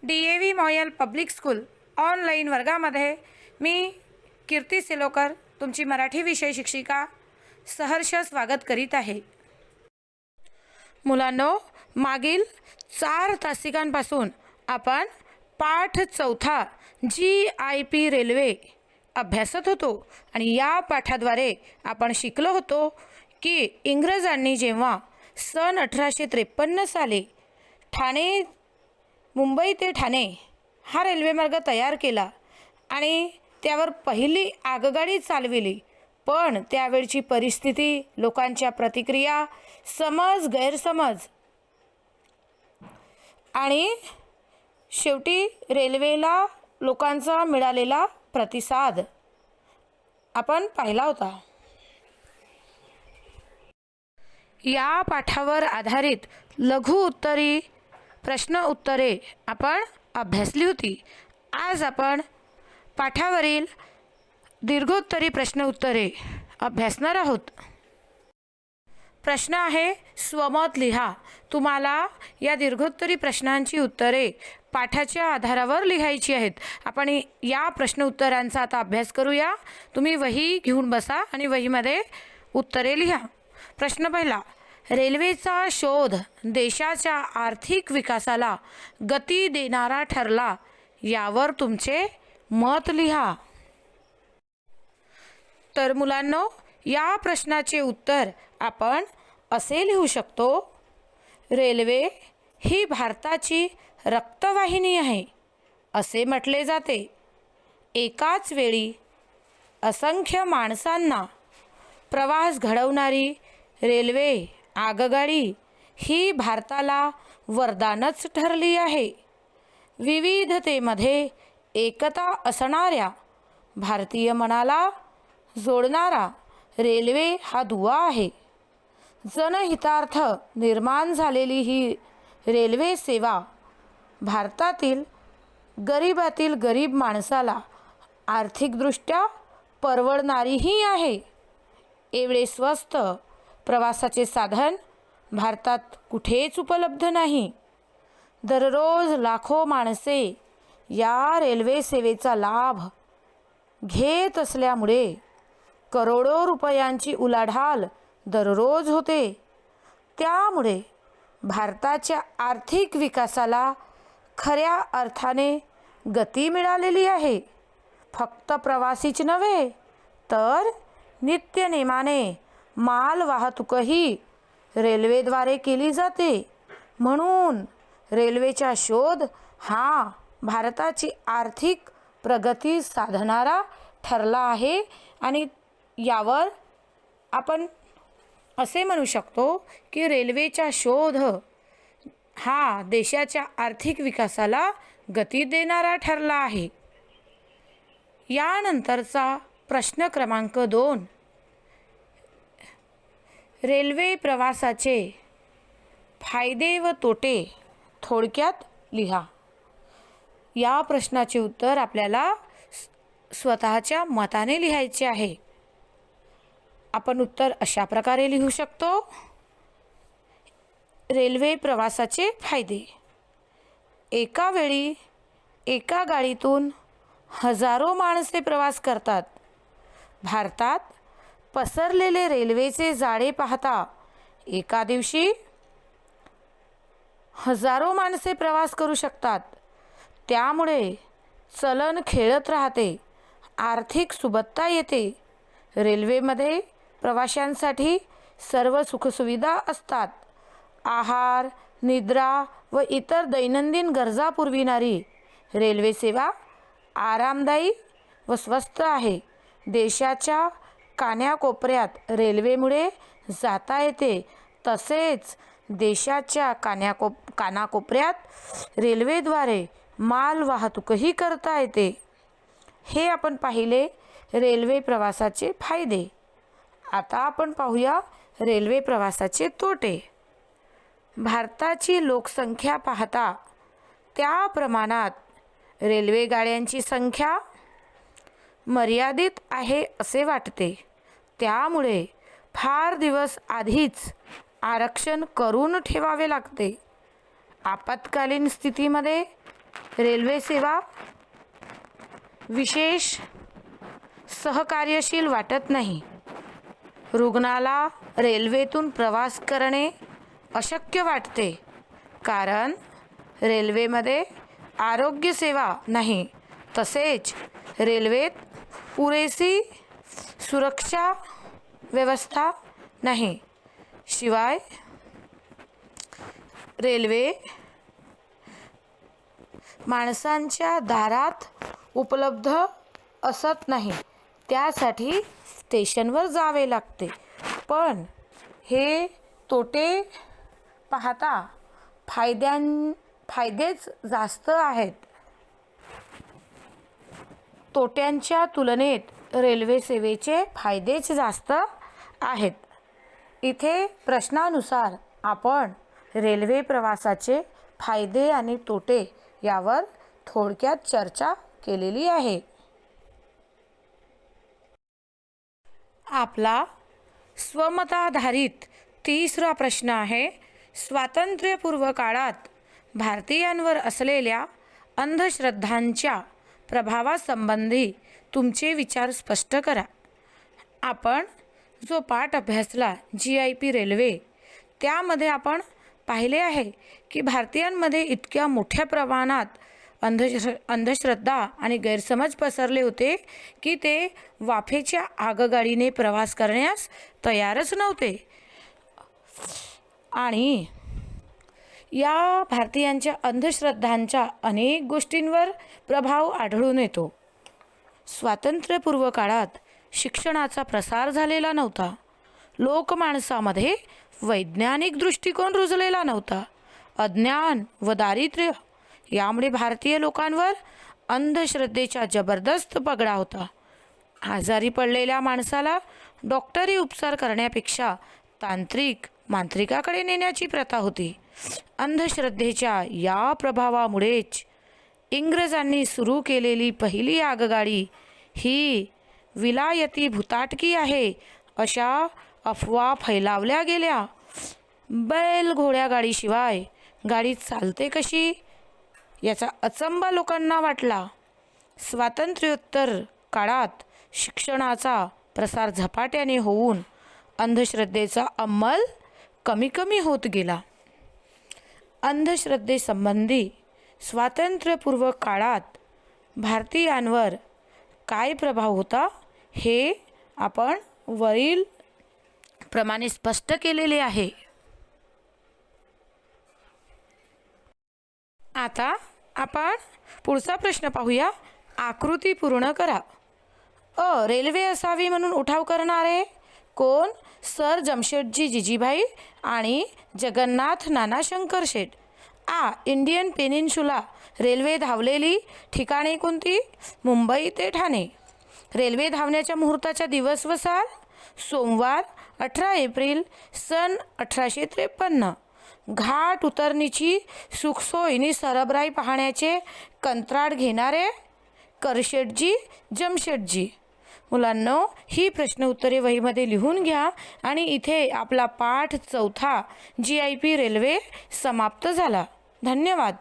DAV MOIL public school online वर्गामध्ये मी कीर्ती सेलोकर तुमची मराठी विषय शिक्षिका सहर्ष स्वागत करीत आहे। मुलांनो, मागील 4 तासिकांपासून आपण पाठ 4 GIP रेल्वे अभ्यासत होतो आणि या पाठाद्वारे आपण शिकलो होतो की इंग्रजांनी जेव्हा सन 1853 साली मुंबई ते ठाणे हा रेल्वेमार्ग तयार केला आणि त्यावर पहिली आगगाडी चालविली, पण त्यावेळची परिस्थिती, लोकांच्या प्रतिक्रिया, समज गैरसमज आणि शेवटी रेल्वेला लोकांचा मिळालेला प्रतिसाद आपण पाहिला होता। या पाठावर आधारित लघु उत्तरी प्रश्न उत्तरे आपण अभ्यासली होती। आज आपण पाठावरील दीर्घोत्तरी प्रश्न उत्तरे अभ्यासणार आहोत। प्रश्न आहे, स्वमत लिहा। तुम्हाला या दीर्घोत्तरी प्रश्नांची उत्तरे पाठाच्या आधारावर लिहायची आहेत। आपण या प्रश्न उत्तरांचा आता अभ्यास करूया। तुम्ही वही घेऊन बसा आणि वहीमध्ये उत्तरे लिहा। प्रश्न पहिला, रेल्वेचा शोध देशाच्या आर्थिक विकासाला गती देणारा ठरला, यावर तुमचे मत लिहा। तर मुलांनो, या प्रश्नाचे उत्तर आपण असे लिहू शकतो, रेल्वे ही भारताची रक्तवाहिनी आहे असे म्हटले जाते। एकाच वेळी असंख्य माणसांना प्रवास घडवणारी रेल्वे आगगाडी ही भारताला वरदानच ठरली आहे। विविधतेमध्ये एकता असणाऱ्या भारतीय मनाला जोडणारा रेल्वे हा दुवा आहे। जनहितार्थ निर्माण झालेली ही रेल्वे सेवा भारतातील गरीबातील गरीब माणसाला आर्थिकदृष्ट्या परवडणारीही आहे। एवढे स्वस्त प्रवासाचे साधन भारतात कुठेच उपलब्ध नाही। दररोज लाखो माणसे या रेल्वे सेवेचा लाभ घेत असल्यामुळे करोडो रुपयांची उलाढाल दररोज होते। त्यामुळे भारताच्या आर्थिक विकासाला खऱ्या अर्थाने गती मिळालेली आहे। फक्त प्रवासीच नव्हे, तर नित्यनेमाने माल वाहतूकही रेल्वेद्वारे केली जाते। म्हणून रेल्वेचा शोध हा भारताची आर्थिक प्रगती साधणारा ठरला आहे आणि यावर आपण असे म्हणू शकतो की रेल्वेचा शोध हा देशाच्या आर्थिक विकासाला गती देणारा ठरला आहे। यानंतरचा प्रश्न क्रमांक 2, रेल्वे प्रवासाचे फायदे व तोटे थोडक्यात लिहा। या प्रश्नाचे उत्तर आपल्याला स्वतःच्या मताने लिहायचे आहे। आपण उत्तर अशा प्रकारे लिहू शकतो, रेल्वे प्रवासाचे फायदे। एका वेळी एका गाडीतून हजारो माणसे प्रवास करतात। भारतात पसरलेले रेल्वेचे जाळे पाहता एका दिवशी हजारो माणसे प्रवास करू शकतात। त्यामुळे चलन खेळत राहते, आर्थिक सुबत्ता येते। रेल्वेमध्ये प्रवाशांसाठी सर्व सुखसुविधा असतात। आहार, निद्रा व इतर दैनंदिन गरजा पुरविणारी रेल्वे सेवा आरामदायी व स्वस्त आहे। देशाच्या कानाकोपऱ्यात रेल्वेमुळे जाता येते, तसेच देशाच्या कानाकोपऱ्यात रेल्वेद्वारे माल वाहतूकही करता येते। हे आपण पाहिले रेल्वे प्रवासाचे फायदे। आता आपण पाहूया रेल्वे प्रवासाचे तोटे। भारताची लोकसंख्या पाहता त्या प्रमाणात रेल्वे गाड्यांची संख्या मर्यादित आहे असे वाटते। त्यामुळे फार दिवस आधीच आरक्षण करून ठेवावे लागते। आपत्कालीन स्थितीमध्ये रेल्वे सेवा विशेष सहकार्यशील वाटत नाही. रुग्णाला रेल्वेतून प्रवास करणे अशक्य वाटते, कारण रेल्वेमध्ये आरोग्य सेवा नाही. तसेच रेल्वेत पुरेशी सुरक्षा व्यवस्था नाही. शिवाय रेल्वे माणसांच्या दारात उपलब्ध असत नाही, त्यासाठी स्टेशनवर जावे लागते. पण हे तोटे पाहता फायदेच जास्त आहेत. तोट्यांच्या तुलनेत रेल्वे सेवेचे फायदेच जास्त आहेत. इथे प्रश्नानुसार आपण रेल्वे प्रवासाचे फायदे आणि तोटे यावर थोडक्यात चर्चा केलेली आहे. आपला स्वमताधारित तिसरा प्रश्न आहे. स्वातंत्र्यपूर्व काळात भारतीयांवर असलेल्या अंधश्रद्धांच्या प्रभावासंबंधी तुमचे विचार स्पष्ट करा. आपण जो पाठ अभ्यासला GIP रेल्वे, त्यामध्ये आपण पाहिले आहे की भारतीयांमध्ये इतक्या मोठ्या प्रमाणात अंधश्रद्धा आणि गैरसमज पसरले होते की ते वाफेच्या आगगाडीने प्रवास करण्यास तयारच नव्हते. आणि या भारतीयांच्या अंधश्रद्धांच्या अनेक गोष्टींवर प्रभाव आढळून येतो. स्वातंत्र्यपूर्व काळात शिक्षणाचा प्रसार झालेला नव्हता. लोकमानसामध्ये वैज्ञानिक दृष्टिकोन रुजलेला नव्हता. अज्ञान व दारिद्र्य यामुळे भारतीय लोकांवर अंधश्रद्धेचा जबरदस्त पगडा होता. आजारी पडलेल्या माणसाला डॉक्टरी उपचार करण्यापेक्षा मांत्रिकाकडे नेण्याची प्रथा होती. अंधश्रद्धेच्या या प्रभावामुळेच इंग्रजांनी सुरू केलेली पहिली आगगाडी ही विलायती भुताटकी आहे अशा अफवा फैलावल्या गेल्या. बैल घोड्यागाडीशिवाय गाडी चालते कशी याचा अचंबा लोकांना वाटला. स्वातंत्र्योत्तर काळात शिक्षणाचा प्रसार झपाट्याने होऊन अंधश्रद्धेचा अंमल कमी होत गेला. अंधश्रद्धेसंबंधी स्वातंत्र्यपूर्व काळात भारतीयांवर काय प्रभाव होता हे आपण वरील प्रमाणे स्पष्ट केलेले आहे. आता आपण पुढचा प्रश्न पाहूया. आकृती पूर्ण करा. रेल्वे असावी म्हणून उठाव करणारे कोण? सर जमशेदजी जिजीभाई आणि जगन्नाथ नाना शंकर शेठ. इंडियन पेनिन्सुला रेल्वे धावलेली ठिकाणे कोणती? मुंबई ते ठाणे. रेल्वे धावण्याच्या मुहूर्ताचा दिवस व साल? सोमवार 18 एप्रिल सन 1853. घाट उतरणीची सुखसोयीनी सरबराई पाहण्याचे कंत्राट घेणारे? करशेटजी जमशेदजी. मुलांनो, ही प्रश्न उत्तरे वहीमध्ये लिहून घ्या आणि इथे आपला पाठ 4 GIP रेल्वे समाप्त झाला. धन्यवाद.